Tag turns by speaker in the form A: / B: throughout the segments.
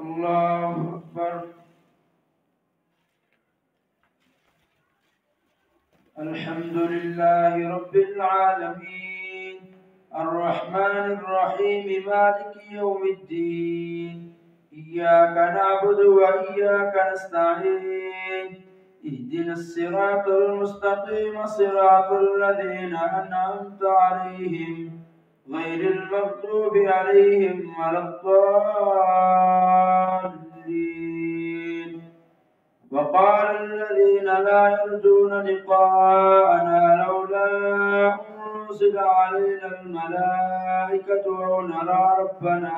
A: الله أكبر. الحمد لله رب العالمين الرحمن الرحيم مالك يوم الدين إياك نعبد وإياك نستعين اهدنا الصراط المستقيم صراط الذين أنعمت عليهم غير المغضوب عليهم ولا الضالين. وقال الذين لا يرجون لقاءنا لولا أنزل علينا الملائكة أو نرى ربنا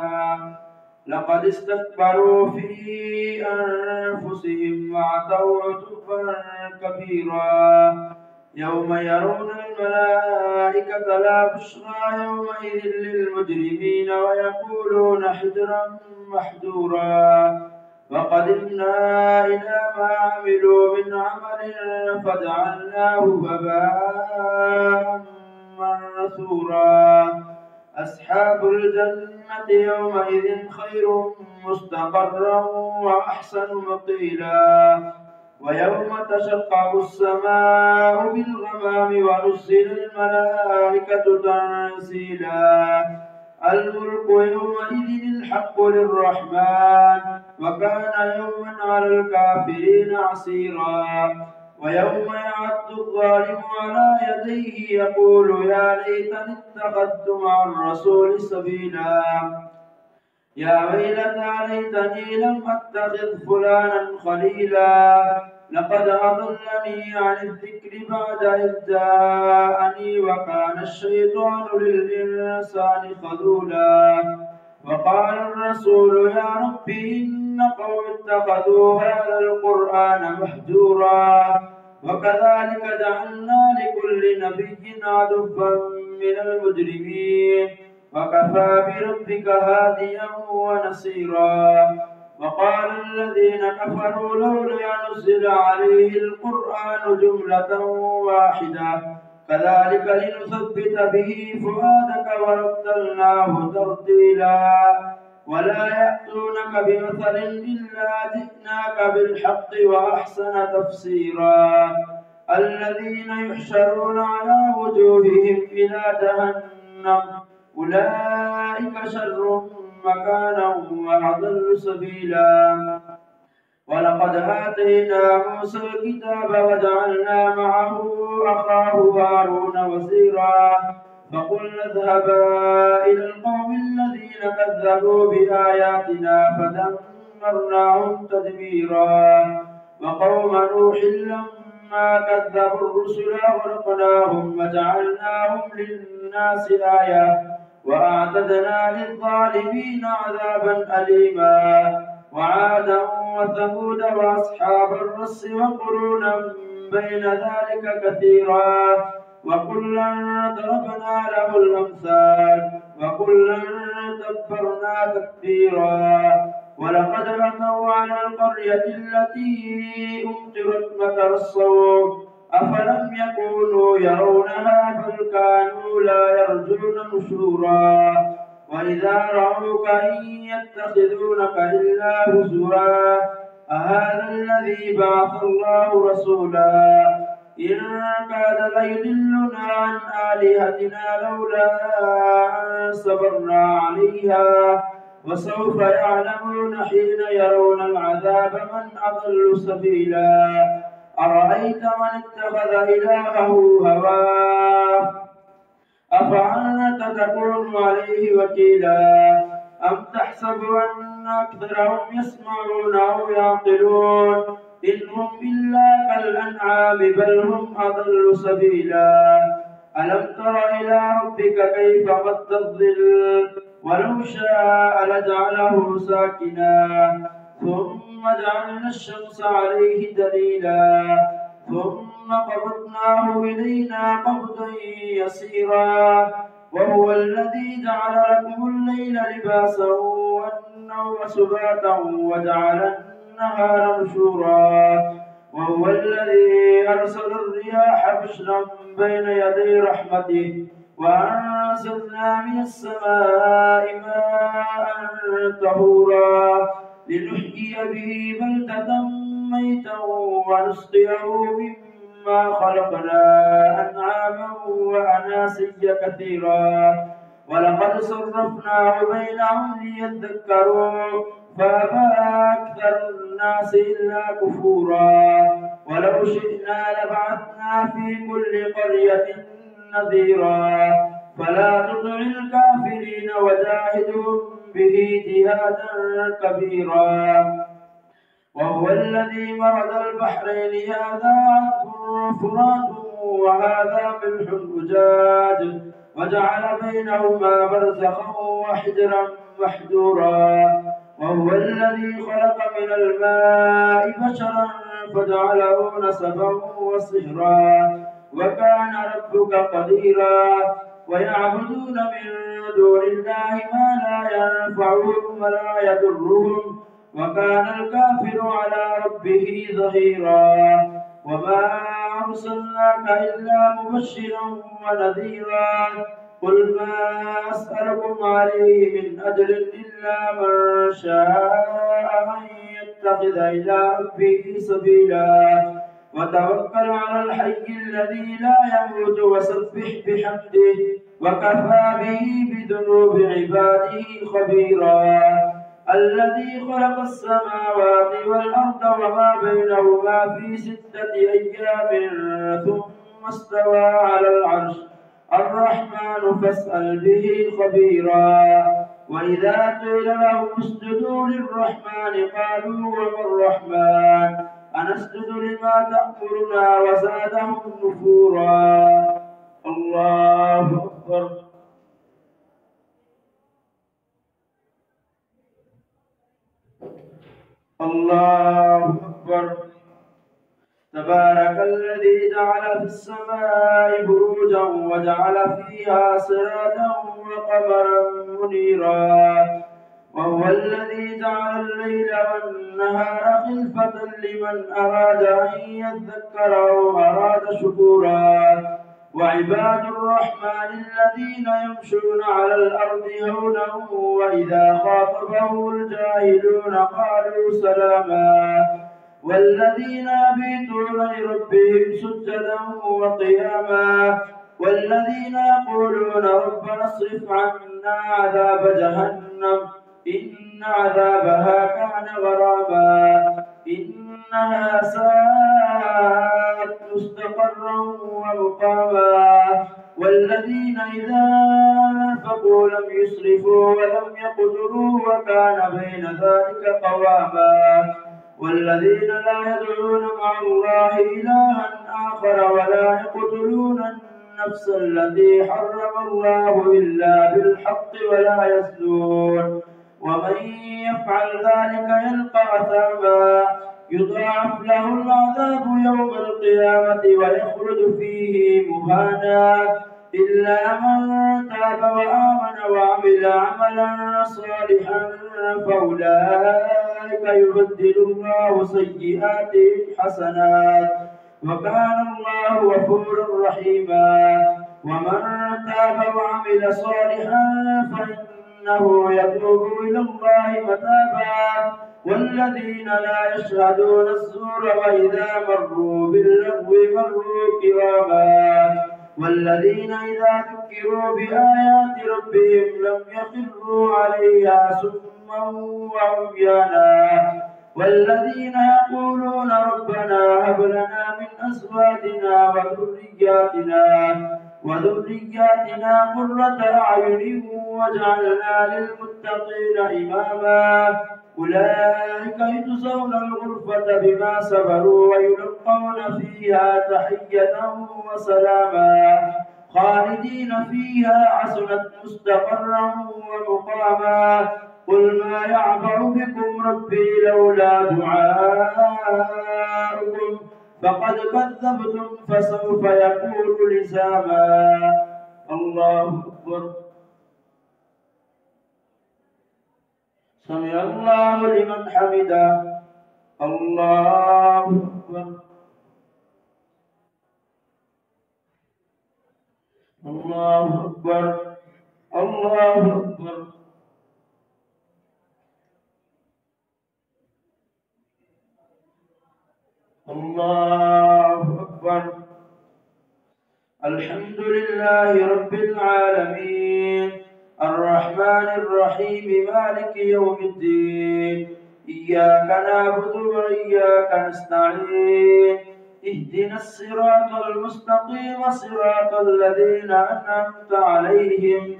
A: لقد استكبروا في أنفسهم وعتوا عتوا كبيرا. يوم يرون الملائكة لا بشرى يومئذ للمجرمين ويقولون حجرا محجورا. وقدمنا إلى ما عملوا من عمل فجعلناه هباء منثورا. أصحاب الجنة يومئذ خير مستقرا وأحسن مقيلا. ويوم تشقق السماء بالغمام ونزل الملائكة تنزيلا. الملك يومئذ الحق للرحمن وكان يوما على الكافرين عسيرا. ويوم يعض الظالم على يديه يقول يا ليتني اتخذت مع الرسول سبيلا. يا ويلتى ليتني لم أتخذ فلانا خليلا لقد أضلني عن الذكر بعد إذ جاءني وكان الشيطان للإنسان خذولا. وقال الرسول يا رب إن قوم اتخذوا هذا القرآن مهجورا. وكذلك جعلنا لكل نبي عدوا من المجرمين وكفى بربك هاديا ونصيرا. وقال الذين كفروا لولا نزل عليه القرآن جملة واحدة كذلك لنثبت به فؤادك ورتلناه ترتيلا. ولا يأتونك بمثل إلا جئناك بالحق وأحسن تفسيرا. الذين يحشرون على وجوههم إلى جهنم أولئك شر مكانا وأضل سبيلا. ولقد آتينا موسى الكتاب وجعلنا معه أخاه هارون وزيرا. فقلنا اذهبا إلى القوم الذين كذبوا بآياتنا فدمرناهم تدميرا. وقوم نوح لما كذبوا الرسل أغرقناهم وجعلناهم للناس آية وأعتدنا للظالمين عذابا أليما. وعادا وثمود وأصحاب الرس وقرونا بين ذلك كثيرا. وكلا ضربنا له الأمثال وكلا تبرنا تكبيرا. ولقد أتوا على القرية التي أمطرت مطر الصوم أفلم يكونوا يرونها بل كانوا لا يرجون نشورا. وإذا رأوك إن يتخذونك إلا هزوا أهذا الذي بعث الله رسولا. إن كاد ليضلنا عن آلهتنا لولا أن صبرنا عليها وسوف يعلمون حين يرون العذاب من أضل سبيلا. أرأيت من اتخذ إلهه هواه أفأنت تكون عليه وكيلا. أم تحسب أن أكثرهم يسمعون أو يعقلون إن هم إلا كالأنعام بل هم أضل سبيلا. ألم تر إلى ربك كيف مد الظل ولو شاء لجعله ساكنا ثم جعلنا الشمس عليه دليلا ثم قبضناه إلينا قبضا يسيرا. وهو الذي جعل لكم الليل لباسا والنوم سباتا وجعل النهار نشورا. وهو الذي أرسل الرياح بشرا بين يدي رحمته وأنزلنا من السماء ماء طهورا لنحيي به بلدة ميتا ونسقيه مما خلقنا أنعاما وأناسيا كثيرا ولقد صرفناه بينهم ليذكروا فأبى أكثر الناس إلا كفورا ولو شئنا لبعثنا في كل قرية نذيرا فلا تطع الكافرين وجاهدهم به جهادا كبيرا وهو الذي مرج البحرين هذا عذب فرات وهذا ملح أجاج وجعل بينهما برزخا وحجرا محجورا وهو الذي خلق من الماء بشرا فجعله نسبا وصهرا وكان ربك قديرا ويعبدون من دون الله ما لا ينفعهم ولا يضرهم وكان الكافر على ربه ظهيرا وما أرسلناك إلا مبشرا ونذيرا قل ما أسألكم عليه من أجر إلا من شاء أن يتخذ إلى ربه سبيلا وتوكل على الحي الذي لا يموت وسبح بحمده وكفى به بذنوب عباده خبيرا الذي خلق السماوات والأرض وما بينهما في 6 أيام ثم استوى على العرش الرحمن فاسأل به خبيرا وإذا قيل لهم اسجدوا للرحمن قالوا وما الرحمن أنسجد لما تأمرنا وزادهم نفورا الله أكبر الله أكبر تبارك الذي جعل في السماء بروجا وجعل فيها سراجا وقمرا منيرا وهو الذي جعل الليل والنهار خلفة لمن أراد أن يذكر أو أراد شكورا وعباد الرحمن الذين يمشون على الأرض هونا وإذا خاطبهم الجاهلون قالوا سلاما والذين يبيتون لربهم سجدا وقياما والذين يقولون ربنا اصرف عنا عذاب جهنم إن عذابها كان غراما إنها ساءت مستقرا ومقاما والذين إذا أنفقوا لم يسرفوا ولم يقتروا وكان بين ذلك قواما والذين لا يدعون مع الله إلها آخر ولا يقتلون النفس التي حرم الله إلا بالحق ولا يزنون ومن يفعل ذلك يلقى أثاما يضاعف له العذاب يوم القيامة ويخلد فيه مهانا إلا من تاب وآمن وعمل عملا صالحا فأولئك يبدل الله سيئاتهم حسنات وكان الله غفورا رحيما ومن تاب وعمل صالحا فإنه يتوب إلى الله متابا والذين لا يشهدون الزور وإذا مروا باللغو مروا كراما والذين إذا ذكروا بآيات ربهم لم يخروا عليها سما وعميانا والذين يقولون ربنا هب لنا من أزواجنا وذرياتنا قرة أعين واجعلنا للمتقين إماما أولئك يجزون الغرفة بما صبروا ويلقون فيها تحية وسلاما خالدين فيها حسنت مستقرا ومقاما قل ما يعبأ بكم ربي لولا دعاؤكم فقد كذبتم فسوف يكون لزاما الله أكبر سمع الله لمن حمده الله أكبر الله أكبر الله أكبر الله أكبر. الحمد لله رب العالمين الرحمن الرحيم مالك يوم الدين إياك نعبد وإياك نستعين اهدنا الصراط المستقيم صراط الذين أنعمت عليهم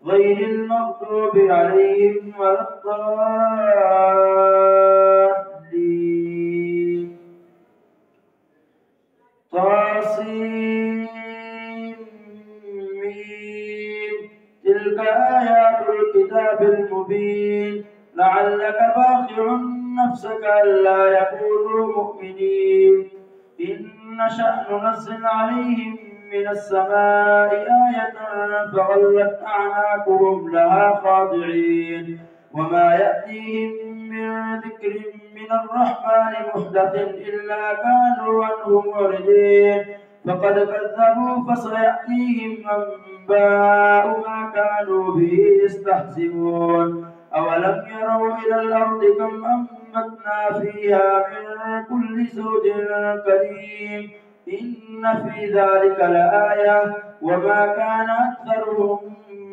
A: غير المغضوب عليهم ولا الضالين. طاسين تلك آيات الكتاب المبين لعلك باخع نفسك ألا يكونوا مؤمنين إن نشأ ننزل عليهم من السماء آية فظلت أعناقهم لها خاضعين وما يأتيهم من ذكر من الرحمن محدث إلا كانوا عنه معرضين فقد كذبوا فسيأتيهم أنباء ما كانوا به يستهزئون أولم يروا إلى الأرض كم أنبتنا فيها من كل زوج كريم إن في ذلك لآية وما كان أكثرهم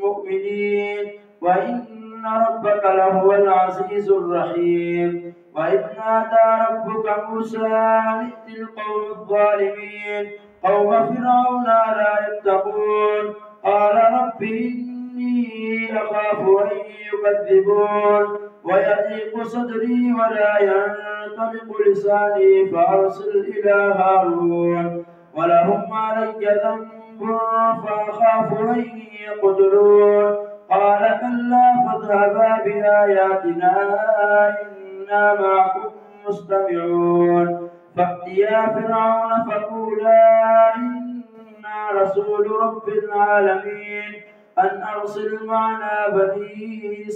A: مؤمنين وإن ربك لهو العزيز الرحيم وإذ نادى ربك موسى أن ائت القوم الظالمين قوم فرعون لا يتقون قال رب إني أخاف أن يكذبون ويضيق صدري ولا ينطلق لساني فأرسل إلى هارون ولهم علي ذنب فأخاف أن يقتلون قال كلا فاذهبا بآياتنا إنا معكم مستمعون فأتيا فرعون فقولا إنا رسول رب العالمين أن أرسل معنا بني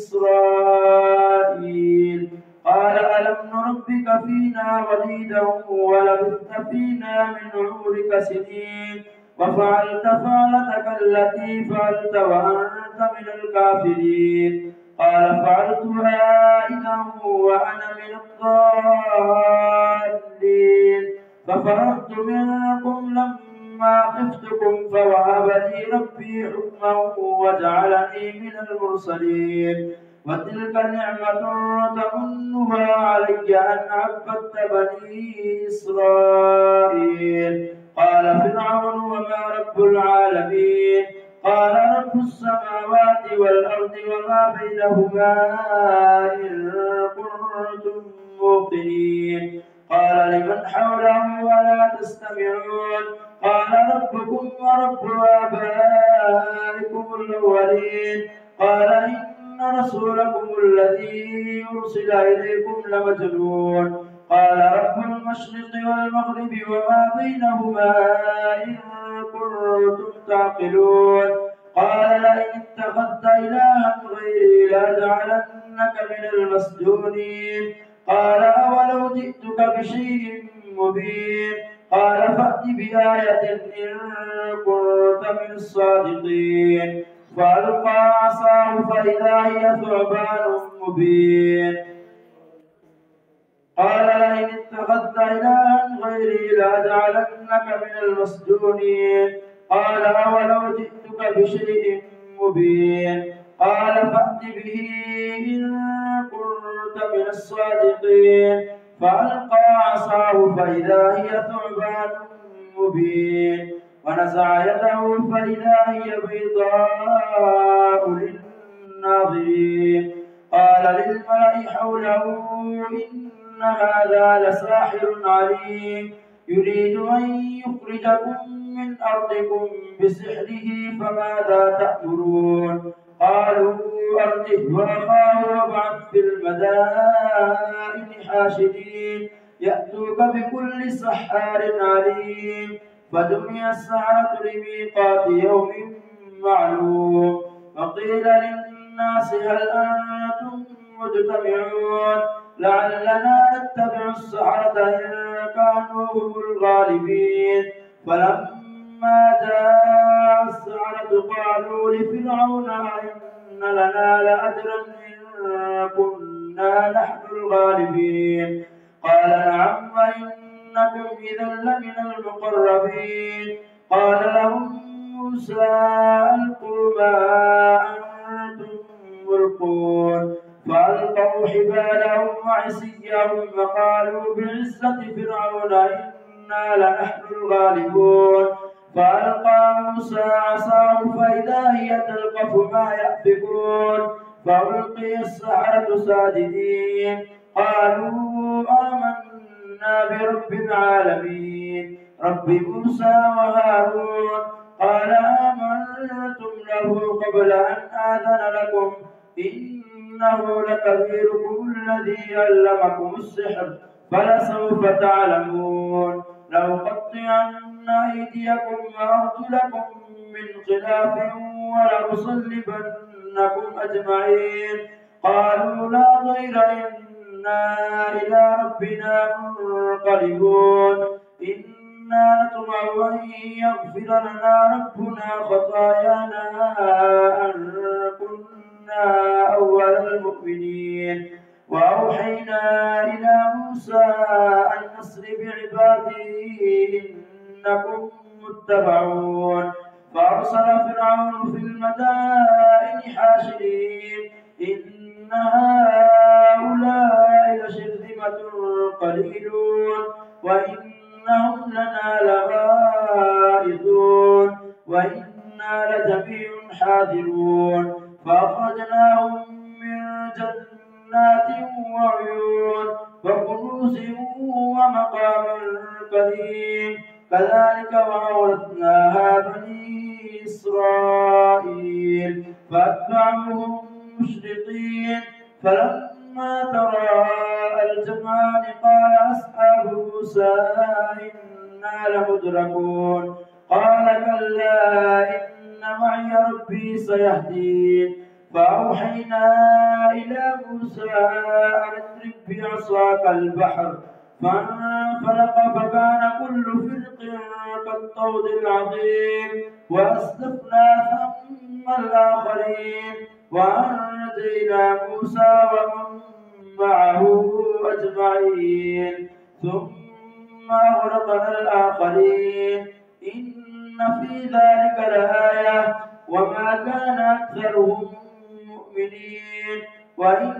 A: إسرائيل قال ألم نربك فينا وليدا ولبثت فينا من عمرك سنين وفعلت فعلتك التي فعلت وأنت من الكافرين قال فعلتها إذا وأنا من الضالين ففررت منكم لما خفتكم فوهب لي ربي حكما وجعلني من المرسلين وتلك نعمة تمنها علي أن عبدت بني إسرائيل قال فرعون وما رب العالمين قال رب السماوات والأرض وما بينهما إن كنتم موقنين قال لمن حوله ولا تستمعون قال ربكم ورب آبائكم الأولين قال إن رسولكم الذي يرسل إليكم لمجنون قال رب المشرق والمغرب وما بينهما إن كنتم تعقلون قال لئن اتخذت إلها غيري لأجعلنك من المسجونين قال أولو جئتك بشيء مبين قال فأت بآية إن كنت من الصادقين فألقى عصاه فإذا هي ثعبان مبين قال لئن اتخذت إلها غيري لأجعلنك من المسجونين قال أولو جئتك بشيء مبين قال فأت به إن كنت من الصادقين فألقى عصاه فإذا هي ثعبان مبين ونزع يده فإذا هي بيضاء للناظرين قال للملأ حوله إن هذا لساحر عليم يريد أن يخرجكم من أرضكم بسحره فماذا تأمرون قالوا أرجه وأخاه وابعث في المدائن حاشدين يأتوك بكل سحار عليم فدمي السحرة لميقات يوم معلوم وقيل للناس هل أنتم مجتمعون لعلنا نتبع السحرة إن كانوا هم الغالبين فلما جاء السحرة قالوا لفرعون إن لنا لأجرا إن كنا نحن الغالبين قال نعم وإن إنكم إذا لمن المقربين. قال لهم موسى ألقوا ما أنتم ملقون فألقوا حبالهم وعصيهم وقالوا بعزة فرعون إنا لنحن الغالبون. فألقى موسى عصاه فإذا هي تلقف ما يأفكون فألقي السحرة ساجدين قالوا آمنا برب العالمين رب موسى وهارون. قال آمنتم له قبل أن آذن لكم إنه لكبيركم الذي علمكم السحر فلسوف تعلمون لأقطعن أيديكم وأرجلكم من خلاف ولأصلبنكم أجمعين. قالوا لا ضير إنا إلى ربنا منقلبون. إنا نطمع أن يغفر لنا ربنا خطايانا أن كنا أول المؤمنين. وأوحينا إلى موسى أن أسر بعبادي إنكم متبعون. فأرسل فرعون في المدائن حاشرين إن هؤلاء لشرذمة قليلون وإنهم لنا لغائظون وإنا لجميع حاذرون. فأخرجناهم من جنات وعيون وكنوز ومقام كريم كذلك وأورثناها بني إسرائيل فأتبعوهم مشرقين. فلما تراءى الجمعان قال أصحاب موسى إنا لمدركون. قال كلا إن معي ربي سيهدين. فأوحينا إلى موسى أن اضرب بعصاك البحر فانفلق فكان كل فرق كالطود العظيم. وأزلفنا ثم الآخرين وأنجينا موسى ومن معه أجمعين ثم أغرقنا الآخرين. إن في ذلك لآية وما كان أكثرهم مؤمنين وإن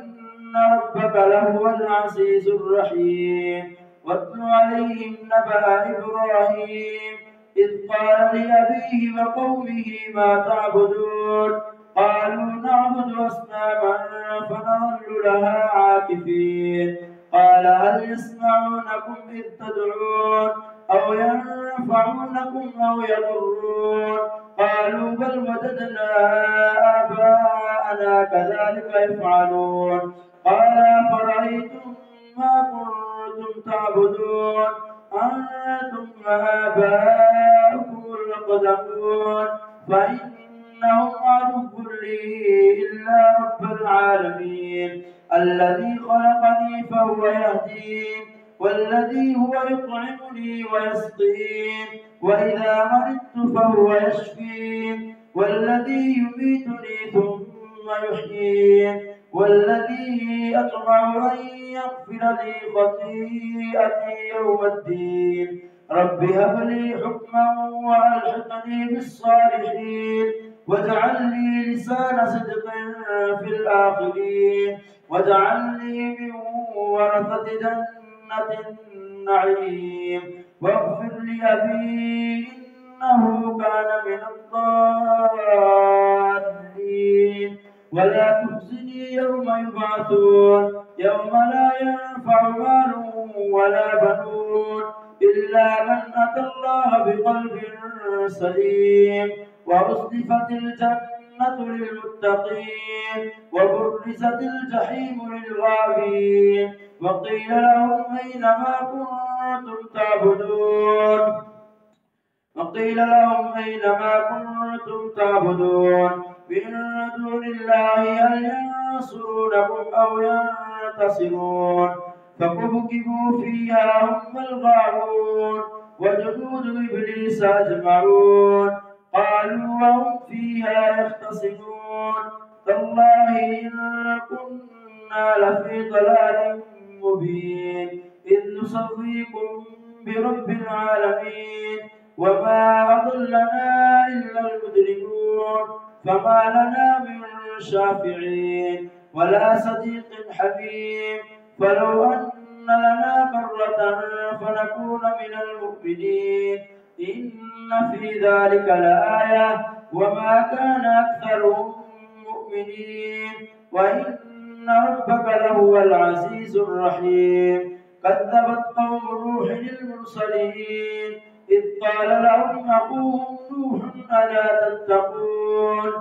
A: ربك لهو العزيز الرحيم. واتل عليهم نبأ إبراهيم إذ قال لأبيه وقومه ما تعبدون قالوا نعبد أصناما فنظل لها عاكفين. قال هل يسمعونكم إذ تدعون أو ينفعونكم أو يضرون. قالوا بل وجدنا آباءنا كذلك يفعلون. قال أفرأيتم ما كنتم تعبدون أنتم وآباؤكم الأقدمون فإنهم عدو لي إلا رب العالمين الذي خلقني فهو يهدين والذي هو يطعمني ويسقين وإذا مرضت فهو يشفين والذي يميتني ثم يحيين والذي أطمع أن يغفر لي خطيئتي يوم الدين. رب هب لي حكما وألحقني بالصالحين واجعل لي لسان صدق في الآخرين واجعلني من ورثة جنة النعيم واغفر لأبي إنه كان من الضالين ولا تخزني يوم يبعثون يوم لا ينفع مال ولا بنون إلا من أتى الله بقلب سليم. وأزلفت الجنة للمتقين وبرزت الجحيم للغابين وقيل لهم أين ما كنتم تعبدون من دون الله هل ينصرونكم أو ينتصرون. فكبكبوا فيها هم الغاوون وجنود إبليس أجمعون قالوا وهم فيها يختصمون تالله إن كنا لفي ضلال مبين إذ نسويكم برب العالمين وما أضلنا إلا المجرمون فما لنا من شافعين ولا صديق حميم فلو أن لنا كرة فنكون من المؤمنين إن في ذلك لآية وما كان أكثرهم مؤمنين وإن ربك لهو العزيز الرحيم كذبت قوم نوح المرسلين إذ قال لهم أخوهم نوح ألا تتقون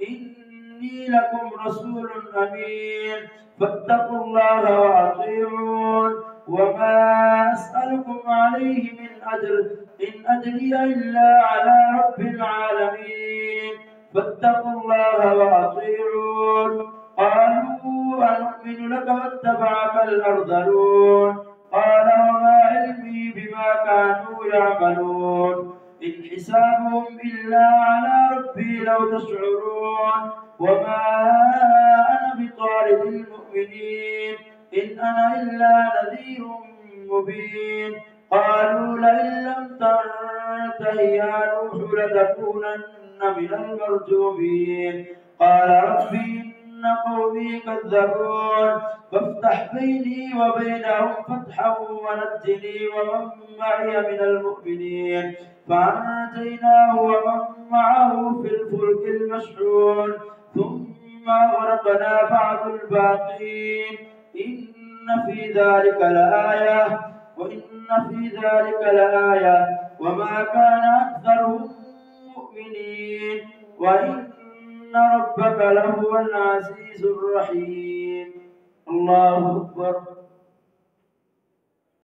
A: إني لكم رسول أمين فاتقوا الله وأطيعون وما أسألكم عليه من أجر إن أجري إلا على رب العالمين فاتقوا الله وأطيعون قالوا أنؤمن لك واتبعك الأرذلون قال وما علمي بما كانوا يعملون إن حسابهم إلا على ربي لو تشعرون وما أنا بطارد المؤمنين إن أنا إلا نذير مبين قالوا لئن لم تنته يا نوح لتكونن من المرجومين قال ربي إن قومي كذبون فافتح بيني وبينهم فتحا ونجني ومن معي من المؤمنين فأنجيناه ومن معه في الفلك المشحون ثم أغرقنا بعد الباقين إن في ذلك لآية وما كان أكثرهم مؤمنين وإن ربك لهو العزيز الرحيم الله أكبر